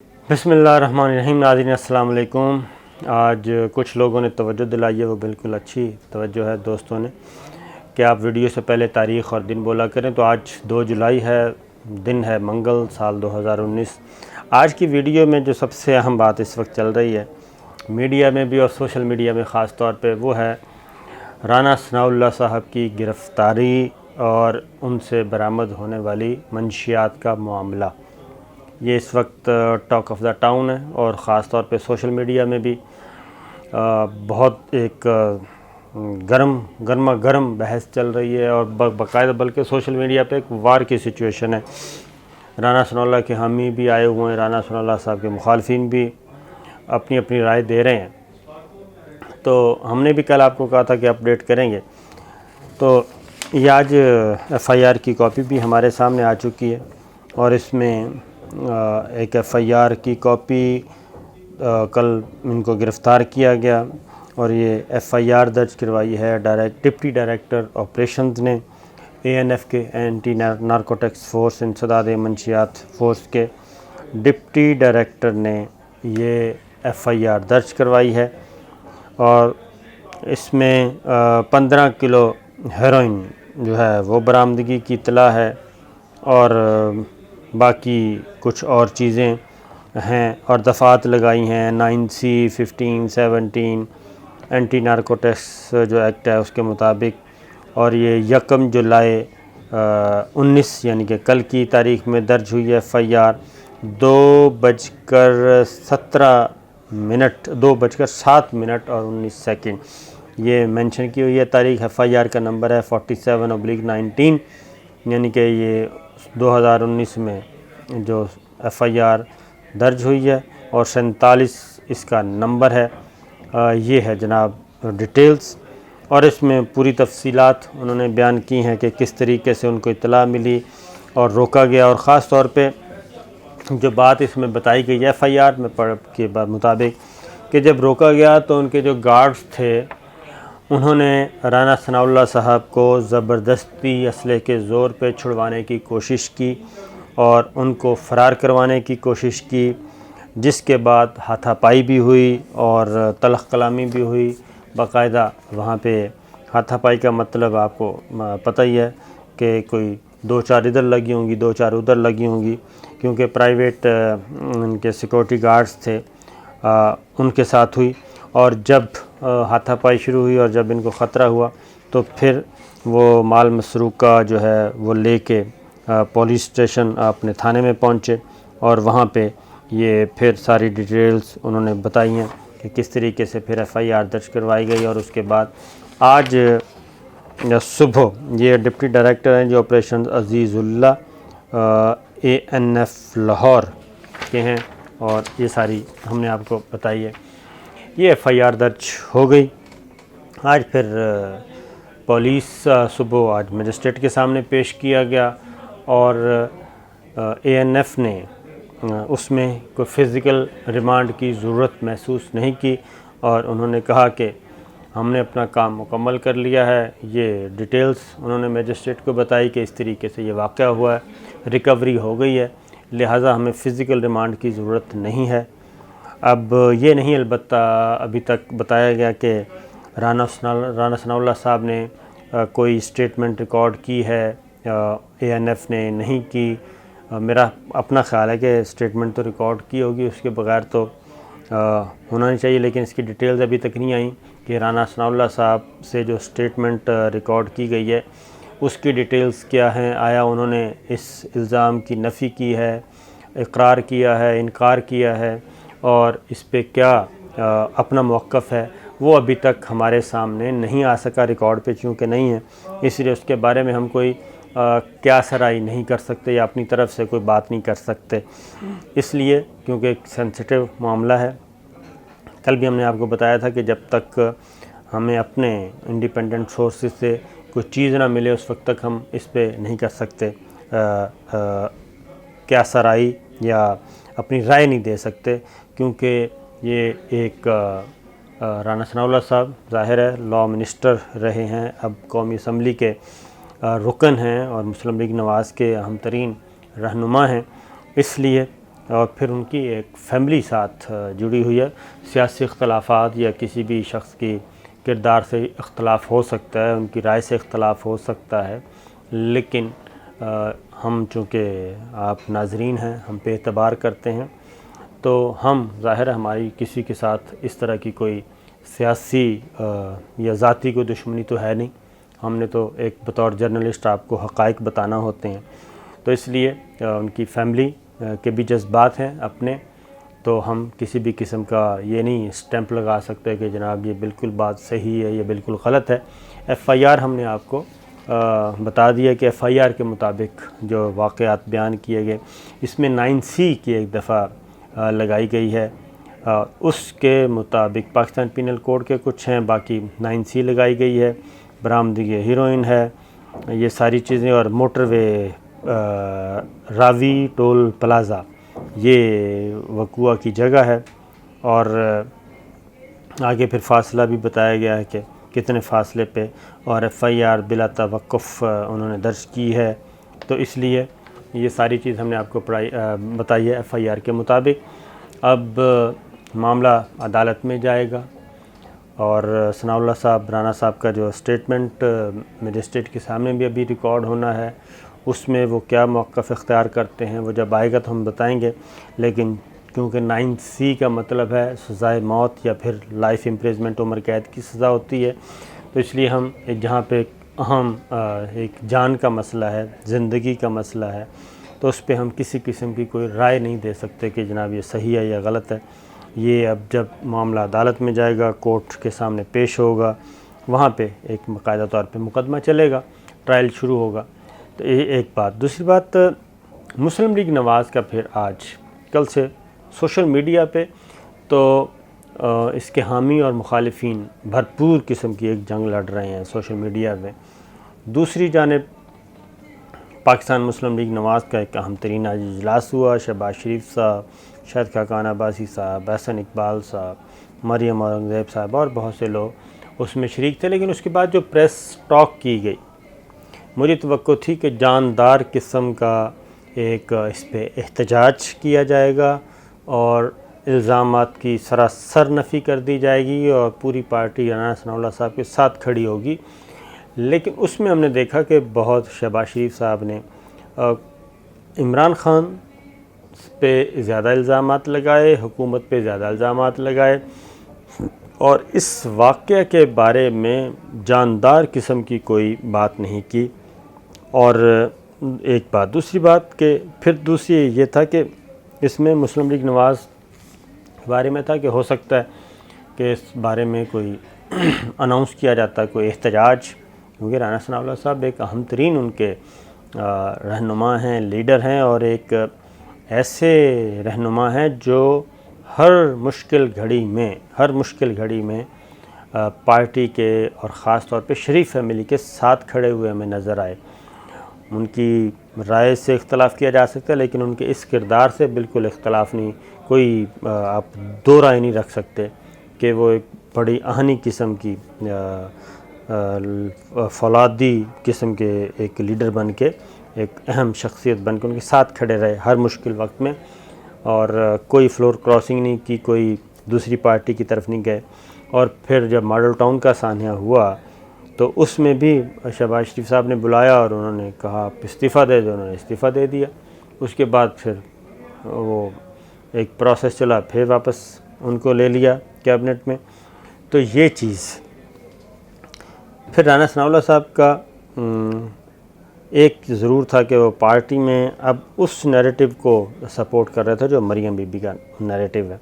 بسم اللہ الرحمن الرحیم۔ ناظرین السلام علیکم۔ آج کچھ لوگوں نے توجہ دلائی ہے، وہ بالکل اچھی توجہ ہے دوستوں نے، کہ آپ ویڈیو سے پہلے تاریخ اور دن بولا کریں۔ تو آج 2 جولائی ہے، دن ہے منگل، سال 2019۔ آج کی ویڈیو میں جو سب سے اہم بات اس وقت چل رہی ہے میڈیا میں بھی اور سوشل میڈیا میں خاص طور پہ، وہ ہے رانا ثناءاللہ صاحب کی گرفتاری اور ان سے برآمد ہونے والی منشیات کا معاملہ۔ یہ اس وقت ٹاک آف دا ٹاؤن ہے اور خاص طور پہ سوشل میڈیا میں بھی بہت ایک گرما گرم بحث چل رہی ہے، اور باقاعدہ بلکہ سوشل میڈیا پہ ایک وار کی سچویشن ہے۔ رانا ثناءاللہ کے حامی بھی آئے ہوئے ہیں، رانا ثناءاللہ صاحب کے مخالفین بھی اپنی اپنی رائے دے رہے ہیں۔ تو ہم نے بھی کل آپ کو کہا تھا کہ اپڈیٹ کریں گے، تو یہ آج ایف آئی آر کی کاپی بھی ہمارے سامنے آ چکی ہے، اور اس میں ایک ایف آئی آر کی کاپی کل ان کو گرفتار کیا گیا، اور یہ ایف آئی آر درج کروائی ہے ڈپٹی ڈائریکٹر آپریشنز نے، اے این ایف کے، اینٹی نارکوٹکس فورس انسداد منشیات فورس کے ڈپٹی ڈائریکٹر نے یہ ایف آئی آر درج کروائی ہے، اور اس میں 15 کلو ہیروئن جو ہے وہ برآمدگی کی اطلاع ہے، اور باقی کچھ اور چیزیں ہیں، اور دفعات لگائی ہیں 9C 15 17 اینٹی نارکوٹکس جو ایکٹ ہے اس کے مطابق، اور یہ 1 جولائی 19 یعنی کہ کل کی تاریخ میں درج ہوئی ہے ایف آئی آر 2:07 اور 19 یہ مینشن کی ہوئی ہے تاریخ۔ ایف آئی آر کا نمبر ہے 47/19، یعنی کہ یہ 2019 میں جو ایف آئی آر درج ہوئی ہے، اور 47 اس کا نمبر ہے۔ یہ ہے جناب ڈیٹیلز، اور اس میں پوری تفصیلات انہوں نے بیان کی ہیں کہ کس طریقے سے ان کو اطلاع ملی اور روکا گیا، اور خاص طور پہ جو بات اس میں بتائی گئی ہے ایف آئی آر میں کے مطابق، کہ جب روکا گیا تو ان کے جو گارڈز تھے انہوں نے رانا ثناءاللہ صاحب کو زبردستی اسلحے کے زور پہ چھڑوانے کی کوشش کی اور ان کو فرار کروانے کی کوشش کی، جس کے بعد ہاتھا پائی بھی ہوئی اور تلخ کلامی بھی ہوئی۔ باقاعدہ وہاں پہ ہاتھا پائی کا مطلب آپ کو پتہ ہی ہے کہ کوئی 2-4 ادھر لگی ہوں گی، 2-4 ادھر لگی ہوں گی، کیونکہ پرائیویٹ ان کے سیکورٹی گارڈز تھے، ان کے ساتھ ہوئی، اور جب ہاتھا پائی شروع ہوئی اور جب ان کو خطرہ ہوا تو پھر وہ مال مسروقہ جو ہے وہ لے کے پولیس اسٹیشن اپنے تھانے میں پہنچے، اور وہاں پہ یہ پھر ساری ڈیٹیلز انہوں نے بتائی ہیں کہ کس طریقے سے پھر ایف آئی آر درج کروائی گئی۔ اور اس کے بعد آج صبح یہ ڈپٹی ڈائریکٹر ہیں جو آپریشن عزیز اللہ اے این ایف لاہور کے ہیں، اور یہ ساری ہم نے آپ کو بتائی ہے۔ یہ ایف آئی آر درج ہو گئی۔ آج پھر پولیس صبح آج مجسٹریٹ کے سامنے پیش کیا گیا، اور اے این ایف نے اس میں کوئی فزیکل ریمانڈ کی ضرورت محسوس نہیں کی، اور انہوں نے کہا کہ ہم نے اپنا کام مکمل کر لیا ہے۔ یہ ڈیٹیلز انہوں نے مجسٹریٹ کو بتائی کہ اس طریقے سے یہ واقعہ ہوا ہے، ریکوری ہو گئی ہے، لہٰذا ہمیں فزیکل ریمانڈ کی ضرورت نہیں ہے۔ اب یہ نہیں البتہ ابھی تک بتایا گیا کہ رانا ثناءاللہ صاحب نے کوئی اسٹیٹمنٹ ریکارڈ کی ہے، اے این ایف نے نہیں کی۔ میرا اپنا خیال ہے کہ اسٹیٹمنٹ تو ریکارڈ کی ہوگی، اس کے بغیر تو ہونا نہیں چاہیے، لیکن اس کی ڈیٹیلز ابھی تک نہیں آئیں کہ رانا ثناءاللہ صاحب سے جو اسٹیٹمنٹ ریکارڈ کی گئی ہے اس کی ڈیٹیلز کیا ہیں، آیا انہوں نے اس الزام کی نفی کی ہے، اقرار کیا ہے، انکار کیا ہے، اور اس پہ کیا اپنا موقف ہے، وہ ابھی تک ہمارے سامنے نہیں آ سکا ریکارڈ پہ، چونکہ نہیں ہے، اس لیے اس کے بارے میں ہم کوئی کیا سرائی نہیں کر سکتے یا اپنی طرف سے کوئی بات نہیں کر سکتے، اس لیے کیونکہ ایک سینسیٹیو معاملہ ہے۔ کل بھی ہم نے آپ کو بتایا تھا کہ جب تک ہمیں اپنے انڈیپینڈنٹ سورسز سے کوئی چیز نہ ملے اس وقت تک ہم اس پہ نہیں کر سکتے کیا سرائی یا اپنی رائے نہیں دے سکتے، کیونکہ یہ ایک رانا ثناءاللہ صاحب ظاہر ہے لاء منسٹر رہے ہیں، اب قومی اسمبلی کے رکن ہیں اور مسلم لیگ نواز کے اہم ترین رہنما ہیں، اس لیے اور پھر ان کی ایک فیملی ساتھ جڑی ہوئی ہے۔ سیاسی اختلافات یا کسی بھی شخص کی کردار سے اختلاف ہو سکتا ہے، ان کی رائے سے اختلاف ہو سکتا ہے، لیکن ہم چونکہ آپ ناظرین ہیں، ہم پہ اعتبار کرتے ہیں، تو ہم ظاہر ہے ہماری کسی کے ساتھ اس طرح کی کوئی سیاسی یا ذاتی کوئی دشمنی تو ہے نہیں۔ ہم نے تو ایک بطور جرنلسٹ آپ کو حقائق بتانا ہوتے ہیں، تو اس لیے ان کی فیملی کے بھی جذبات ہیں اپنے، تو ہم کسی بھی قسم کا یہ نہیں سٹیمپ لگا سکتے کہ جناب یہ بالکل بات صحیح ہے، یہ بالکل غلط ہے۔ ایف آئی آر ہم نے آپ کو بتا دیا کہ ایف آئی آر کے مطابق جو واقعات بیان کیے گئے، اس میں 9C کی ایک دفعہ لگائی گئی ہے، اس کے مطابق پاکستان پینل کوڈ کے کچھ ہیں، باقی 9C لگائی گئی ہے، برآمدگی ہیروئن ہے، یہ ساری چیزیں، اور موٹر وے راوی ٹول پلازا یہ وقوع کی جگہ ہے، اور آگے پھر فاصلہ بھی بتایا گیا ہے کہ کتنے فاصلے پہ، اور ایف آئی آر بلا توقف انہوں نے درج کی ہے، تو اس لیے یہ ساری چیز ہم نے آپ کو بتائی ہے ایف آئی آر کے مطابق۔ اب معاملہ عدالت میں جائے گا، اور ثناء اللہ صاحب رانا صاحب کا جو اسٹیٹمنٹ مجسٹریٹ کے سامنے بھی ابھی ریکارڈ ہونا ہے، اس میں وہ کیا موقف اختیار کرتے ہیں وہ جب آئے گا تو ہم بتائیں گے، لیکن کیونکہ 9C کا مطلب ہے سزائے موت یا پھر لائف امپریزمنٹ، عمر قید کی سزا ہوتی ہے، تو اس لیے ہم جہاں پہ اہم ایک جان کا مسئلہ ہے، زندگی کا مسئلہ ہے، تو اس پہ ہم کسی قسم کی کوئی رائے نہیں دے سکتے کہ جناب یہ صحیح ہے یا غلط ہے۔ یہ اب جب معاملہ عدالت میں جائے گا، کورٹ کے سامنے پیش ہوگا، وہاں پہ ایک باقاعدہ طور پہ مقدمہ چلے گا، ٹرائل شروع ہوگا، تو یہ ایک بات۔ دوسری بات، مسلم لیگ نواز کا پھر آج کل سے سوشل میڈیا پہ تو اس کے حامی اور مخالفین بھرپور قسم کی ایک جنگ لڑ رہے ہیں سوشل میڈیا میں۔ دوسری جانب پاکستان مسلم لیگ نواز کا ایک اہم ترین آج اجلاس ہوا، شہباز شریف صاحب، شاہد خاقان عباسی صاحب، احسن اقبال صاحب، مریم اورنگزیب صاحب اور بہت سے لوگ اس میں شریک تھے، لیکن اس کے بعد جو پریس ٹاک کی گئی، مجھے توقع تھی کہ جاندار قسم کا ایک اس پہ احتجاج کیا جائے گا اور الزامات کی سراسر نفی کر دی جائے گی اور پوری پارٹی رانا ثناء اللہ صاحب کے ساتھ کھڑی ہوگی، لیکن اس میں ہم نے دیکھا کہ بہت شہباز شریف صاحب نے عمران خان پہ زیادہ الزامات لگائے، حکومت پہ زیادہ الزامات لگائے، اور اس واقعہ کے بارے میں جاندار قسم کی کوئی بات نہیں کی۔ اور ایک بات، دوسری بات کہ پھر دوسری یہ تھا کہ اس میں مسلم لیگ نواز کے بارے میں تھا کہ ہو سکتا ہے کہ اس بارے میں کوئی اناؤنس کیا جاتا ہے کوئی احتجاج، کیونکہ رانا ثناء اللہ صاحب ایک اہم ترین ان کے رہنما ہیں، لیڈر ہیں، اور ایک ایسے رہنما ہیں جو ہر مشکل گھڑی میں پارٹی کے اور خاص طور پہ شریف فیملی کے ساتھ کھڑے ہوئے ہمیں نظر آئے۔ ان کی رائے سے اختلاف کیا جا سکتا ہے، لیکن ان کے اس کردار سے بالکل اختلاف نہیں، کوئی آپ دو رائے نہیں رکھ سکتے کہ وہ ایک بڑی اہنی قسم کی فولادی قسم کے ایک لیڈر بن کے، ایک اہم شخصیت بن کے ان کے ساتھ کھڑے رہے ہر مشکل وقت میں، اور کوئی فلور کراسنگ نہیں کی، کوئی دوسری پارٹی کی طرف نہیں گئے۔ اور پھر جب ماڈل ٹاؤن کا سانحہ ہوا تو اس میں بھی شہباز شریف صاحب نے بلایا اور انہوں نے کہا آپ استعفیٰ دے دو، انہوں نے استعفیٰ دے دیا۔ اس کے بعد پھر وہ ایک پروسیس چلا، پھر واپس ان کو لے لیا کیبنٹ میں۔ تو یہ چیز پھر رانا ثناء اللہ صاحب کا ایک ضرور تھا کہ وہ پارٹی میں اب اس نیریٹو کو سپورٹ کر رہے تھے جو مریم بی بی کا نیریٹو ہے،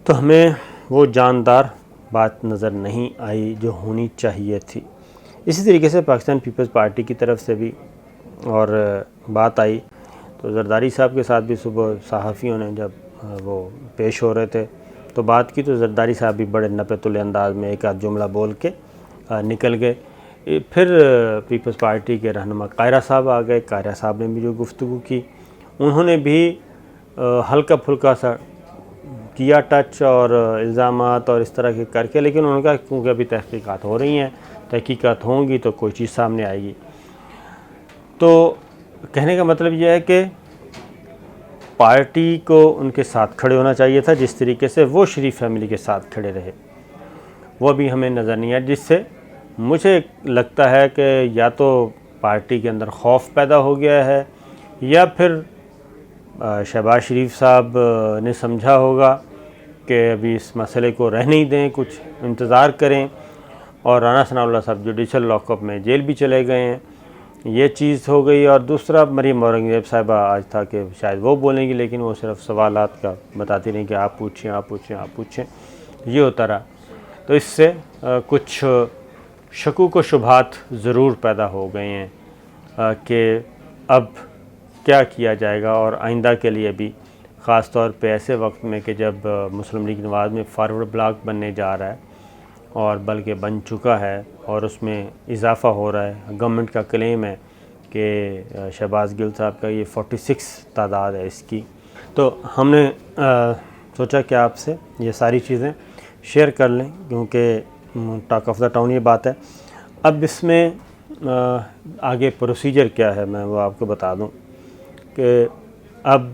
تو ہمیں وہ جاندار بات نظر نہیں آئی جو ہونی چاہیے تھی۔ اسی طریقے سے پاکستان پیپلز پارٹی کی طرف سے بھی اور بات آئی، تو زرداری صاحب کے ساتھ بھی صبح صحافیوں نے جب وہ پیش ہو رہے تھے تو بات کی، تو زرداری صاحب بھی بڑے نپے تلے انداز میں ایک آدھ جملہ بول کے نکل گئے۔ پھر پیپلز پارٹی کے رہنما قاہرہ صاحب آ گئے، قاہرہ صاحب نے بھی جو گفتگو کی، انہوں نے بھی ہلکا پھلکا سا کیا ٹچ اور الزامات اور اس طرح کے کر کے، لیکن انہوں نے کہا کیونکہ ابھی تحقیقات ہو رہی ہیں، تحقیقات ہوں گی تو کوئی چیز سامنے آئے گی۔ تو کہنے کا مطلب یہ ہے کہ پارٹی کو ان کے ساتھ کھڑے ہونا چاہیے تھا جس طریقے سے وہ شریف فیملی کے ساتھ کھڑے رہے، وہ بھی ہمیں نظر نہیں آیا، جس سے مجھے لگتا ہے کہ یا تو پارٹی کے اندر خوف پیدا ہو گیا ہے یا پھر شہباز شریف صاحب نے سمجھا ہوگا کہ ابھی اس مسئلے کو رہنے ہی دیں، کچھ انتظار کریں، اور رانا ثناء اللہ صاحب جوڈیشل لاک اپ میں جیل بھی چلے گئے ہیں، یہ چیز ہو گئی۔ اور دوسرا مریم اورنگزیب صاحبہ آج تھا کہ شاید وہ بولیں گی، لیکن وہ صرف سوالات کا بتاتی رہیں کہ آپ پوچھیں، یہ ہوتا رہا۔ تو اس سے کچھ شکوک و شبہات ضرور پیدا ہو گئے ہیں کہ اب کیا کیا جائے گا، اور آئندہ کے لیے بھی خاص طور پہ ایسے وقت میں کہ جب مسلم لیگ نواز میں فارورڈ بلاک بننے جا رہا ہے اور بلکہ بن چکا ہے، اور اس میں اضافہ ہو رہا ہے۔ گورنمنٹ کا کلیم ہے کہ شہباز گل صاحب کا یہ 46 تعداد ہے اس کی۔ تو ہم نے سوچا کہ آپ سے یہ ساری چیزیں شیئر کر لیں، کیونکہ ٹاک آف دا ٹاؤن یہ بات ہے۔ اب اس میں آگے پروسیجر کیا ہے میں وہ آپ کو بتا دوں کہ اب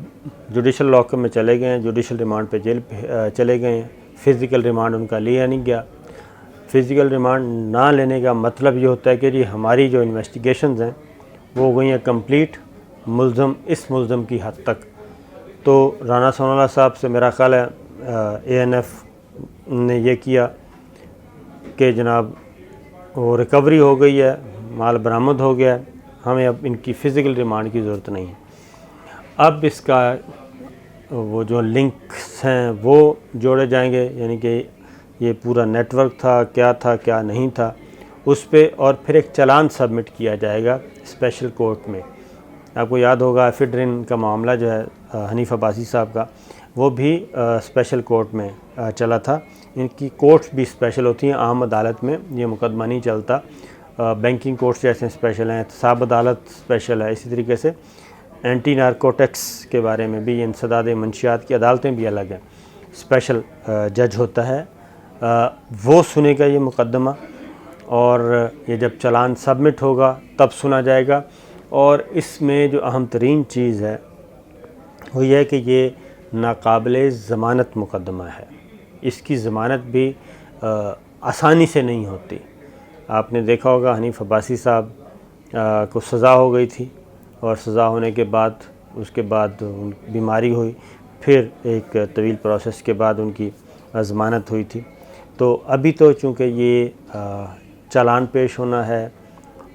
جوڈیشل لاک اپ میں چلے گئے ہیں، جوڈیشل ریمانڈ پہ جیل چلے گئے ہیں، فزیکل ریمانڈ ان کا لیا نہیں گیا۔ فزیکل ریمانڈ نہ لینے کا مطلب یہ ہوتا ہے کہ ہماری جو انویسٹیگیشنز ہیں وہ ہو گئی ہیں کمپلیٹ، اس ملزم کی حد تک۔ تو رانا ثناء اللہ صاحب سے میرا خیال ہے ANF نے یہ کیا کہ جناب وہ ریکوری ہو گئی ہے، مال برآمد ہو گیا ہے، ہمیں اب ان کی فزیکل ریمانڈ کی ضرورت نہیں ہے۔ اب اس کا وہ جو لنکس ہیں وہ جوڑے جائیں گے، یعنی کہ یہ پورا نیٹ ورک تھا کیا نہیں تھا اس پہ، اور پھر ایک چلان سبمٹ کیا جائے گا اسپیشل کورٹ میں۔ آپ کو یاد ہوگا ایفیڈرین کا معاملہ جو ہے حنیف عباسی صاحب کا، وہ بھی اسپیشل کورٹ میں چلا تھا۔ ان کی کورٹس بھی اسپیشل ہوتی ہیں، عام عدالت میں یہ مقدمہ نہیں چلتا۔ بینکنگ کورٹس جیسے اسپیشل ہیں، احتساب عدالت اسپیشل ہے، اسی طریقے سے اینٹی نارکوٹکس کے بارے میں بھی انسداد منشیات کی عدالتیں بھی الگ ہیں، اسپیشل جج ہوتا ہے، وہ سنے گا یہ مقدمہ، اور یہ جب چلان سبمٹ ہوگا تب سنا جائے گا۔ اور اس میں جو اہم ترین چیز ہے وہ یہ ہے کہ یہ ناقابل ضمانت مقدمہ ہے، اس کی ضمانت بھی آسانی سے نہیں ہوتی۔ آپ نے دیکھا ہوگا حنیف عباسی صاحب کو سزا ہو گئی تھی، اور سزا ہونے کے بعد اس کے بعد بیماری ہوئی، پھر ایک طویل پروسیس کے بعد ان کی ضمانت ہوئی تھی۔ تو ابھی تو چونکہ یہ چلان پیش ہونا ہے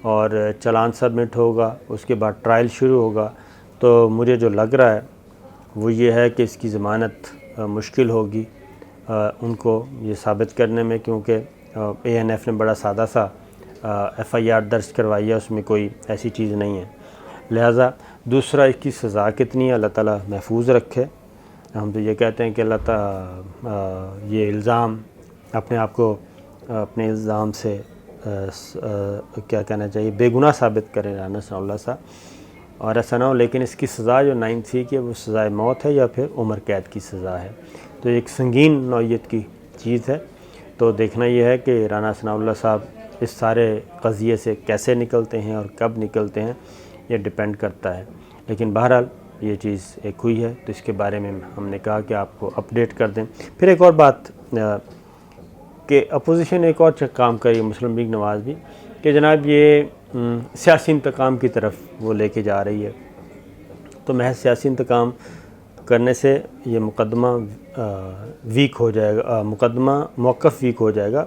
اور چلان سبمٹ ہوگا، اس کے بعد ٹرائل شروع ہوگا، تو مجھے جو لگ رہا ہے وہ یہ ہے کہ اس کی ضمانت مشکل ہوگی ان کو یہ ثابت کرنے میں، کیونکہ ANF نے بڑا سادہ سا FIR درج کروائی ہے، اس میں کوئی ایسی چیز نہیں ہے۔ لہٰذا دوسرا اس کی سزا کتنی ہے اللہ تعالیٰ محفوظ رکھے۔ ہم تو یہ کہتے ہیں کہ اللہ تعالیٰ یہ الزام اپنے آپ کو اپنے الزام سے کیا کہنا چاہیے بے گناہ ثابت کرے رانا ثناء اللہ صاحب، اور ایسا نہ ہو۔ لیکن اس کی سزا جو 9C کی ہے وہ سزائے موت ہے یا پھر عمر قید کی سزا ہے، تو ایک سنگین نوعیت کی چیز ہے۔ تو دیکھنا یہ ہے کہ رانا ثناء اللہ صاحب اس سارے قضیے سے کیسے نکلتے ہیں اور کب نکلتے ہیں، یہ ڈیپینڈ کرتا ہے۔ لیکن بہرحال یہ چیز ایک ہوئی ہے، تو اس کے بارے میں ہم نے کہا کہ آپ کو اپڈیٹ کر دیں۔ پھر ایک اور بات کہ اپوزیشن ایک اور کام کری مسلم لیگ نواز بھی، کہ جناب یہ سیاسی انتقام کی طرف وہ لے کے جا رہی ہے، تو محض سیاسی انتقام کرنے سے یہ مقدمہ ویک ہو جائے گا، مقدمہ موقف ویک ہو جائے گا۔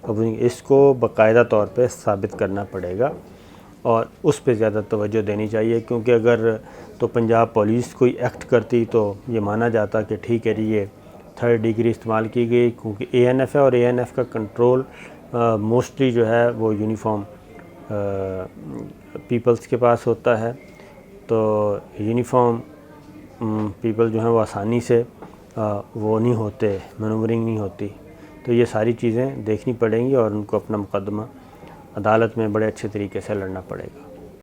اب اس کو باقاعدہ طور پہ ثابت کرنا پڑے گا، اور اس پہ زیادہ توجہ دینی چاہیے، کیونکہ اگر تو پنجاب پولیس کوئی ایکٹ کرتی تو یہ مانا جاتا کہ ٹھیک ہے جی یہ 3rd ڈگری استعمال کی گئی، کیونکہ ANF ہے، اور ANF کا کنٹرول موسٹلی جو ہے وہ یونیفارم پیپلز کے پاس ہوتا ہے، تو یونیفارم پیپل جو ہیں وہ آسانی سے وہ نہیں ہوتے، مینورنگ نہیں ہوتی، تو یہ ساری چیزیں دیکھنی پڑیں گی، اور ان کو اپنا مقدمہ عدالت میں بڑے اچھے طریقے سے لڑنا پڑے گا۔